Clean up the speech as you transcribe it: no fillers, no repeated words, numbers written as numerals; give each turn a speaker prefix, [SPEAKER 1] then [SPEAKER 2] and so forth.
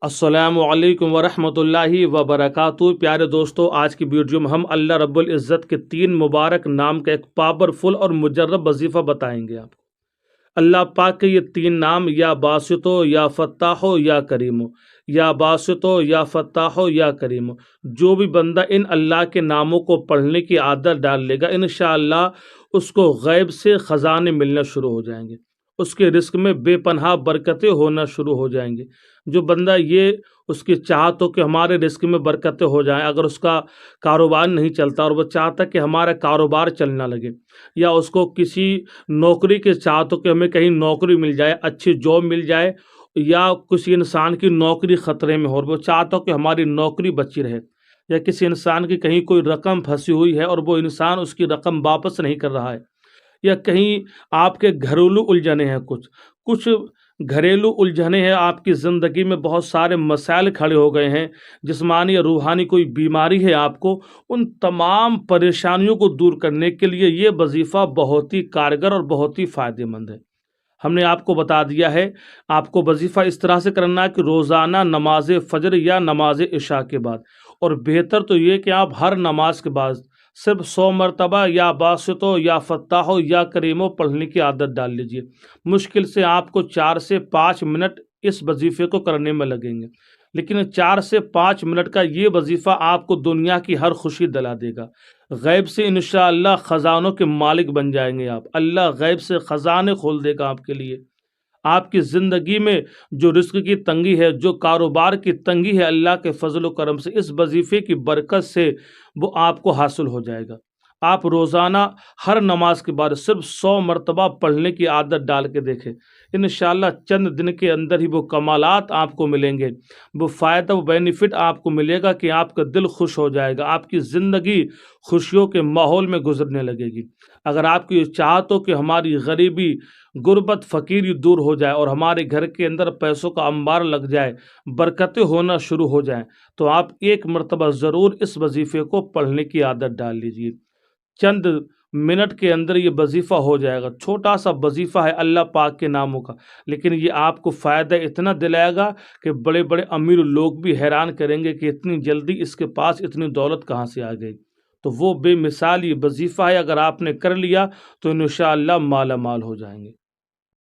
[SPEAKER 1] السلام علیکم ورحمۃ اللہ وبرکاتہ۔ پیارے دوستو، آج کی ویڈیو میں ہم اللہ رب العزت کے 3 مبارک نام کا ایک پاورفل اور مجرب وظیفہ بتائیں گے آپ کو۔ اللہ پاک کے یہ 3 نام یا باسطو یا فتاحو یا کریمو، یا باسطو یا فتاحو یا کریمو، جو بھی بندہ ان اللہ کے ناموں کو پڑھنے کی عادت ڈال لے گا، انشاءاللہ اس کو غیب سے خزانے ملنا شروع ہو جائیں گے، اس کے رزق میں بے پناہ برکتیں ہونا شروع ہو جائیں گے۔ جو بندہ یہ اس کی چاہت ہو کہ ہمارے رزق میں برکتیں ہو جائیں، اگر اس کا کاروبار نہیں چلتا اور وہ چاہتا کہ ہمارا کاروبار چلنا لگے، یا اس کو کسی نوکری کے چاہت ہو کہ ہمیں کہیں نوکری مل جائے، اچھی جاب مل جائے، یا کسی انسان کی نوکری خطرے میں ہو اور وہ چاہتا ہو کہ ہماری نوکری بچی رہے، یا کسی انسان کی کہیں کوئی رقم پھنسی ہوئی ہے اور وہ انسان اس کی رقم واپس نہیں کر رہا ہے، یا کہیں آپ کے گھریلو الجھنیں ہیں، کچھ گھریلو الجھنیں ہیں، آپ کی زندگی میں بہت سارے مسائل کھڑے ہو گئے ہیں، جسمانی یا روحانی کوئی بیماری ہے آپ کو، ان تمام پریشانیوں کو دور کرنے کے لیے یہ وظیفہ بہت ہی کارگر اور بہت ہی فائدہ مند ہے۔ ہم نے آپ کو بتا دیا ہے، آپ کو وظیفہ اس طرح سے کرنا ہے کہ روزانہ نماز فجر یا نماز عشاء کے بعد، اور بہتر تو یہ کہ آپ ہر نماز کے بعد صرف 100 مرتبہ یا باسطو یا فتاحو یا کریمو پڑھنے کی عادت ڈال لیجئے۔ مشکل سے آپ کو 4 سے 5 منٹ اس وظیفے کو کرنے میں لگیں گے، لیکن 4 سے 5 منٹ کا یہ وظیفہ آپ کو دنیا کی ہر خوشی دلا دے گا۔ غیب سے انشاءاللہ خزانوں کے مالک بن جائیں گے آپ، اللہ غیب سے خزانے کھول دے گا آپ کے لیے۔ آپ کی زندگی میں جو رزق کی تنگی ہے، جو کاروبار کی تنگی ہے، اللہ کے فضل و کرم سے اس وظیفے کی برکت سے وہ آپ کو حاصل ہو جائے گا۔ آپ روزانہ ہر نماز کے بعد صرف 100 مرتبہ پڑھنے کی عادت ڈال کے دیکھیں، انشاءاللہ چند دن کے اندر ہی وہ کمالات آپ کو ملیں گے، وہ فائدہ و بینیفٹ آپ کو ملے گا کہ آپ کا دل خوش ہو جائے گا، آپ کی زندگی خوشیوں کے ماحول میں گزرنے لگے گی۔ اگر آپ کی چاہت ہو کہ ہماری غریبی، غربت، فقیری دور ہو جائے اور ہمارے گھر کے اندر پیسوں کا انبار لگ جائے، برکتیں ہونا شروع ہو جائیں، تو آپ 1 مرتبہ ضرور اس وظیفے کو پڑھنے کی عادت ڈال لیجئے۔ چند منٹ کے اندر یہ وظیفہ ہو جائے گا، چھوٹا سا وظیفہ ہے اللہ پاک کے ناموں کا، لیکن یہ آپ کو فائدہ اتنا دلائے گا کہ بڑے بڑے امیر لوگ بھی حیران کریں گے کہ اتنی جلدی اس کے پاس اتنی دولت کہاں سے آ گئی۔ تو وہ بے مثال یہ وظیفہ ہے، اگر آپ نے کر لیا تو انشاءاللہ مالا مال ہو جائیں گے۔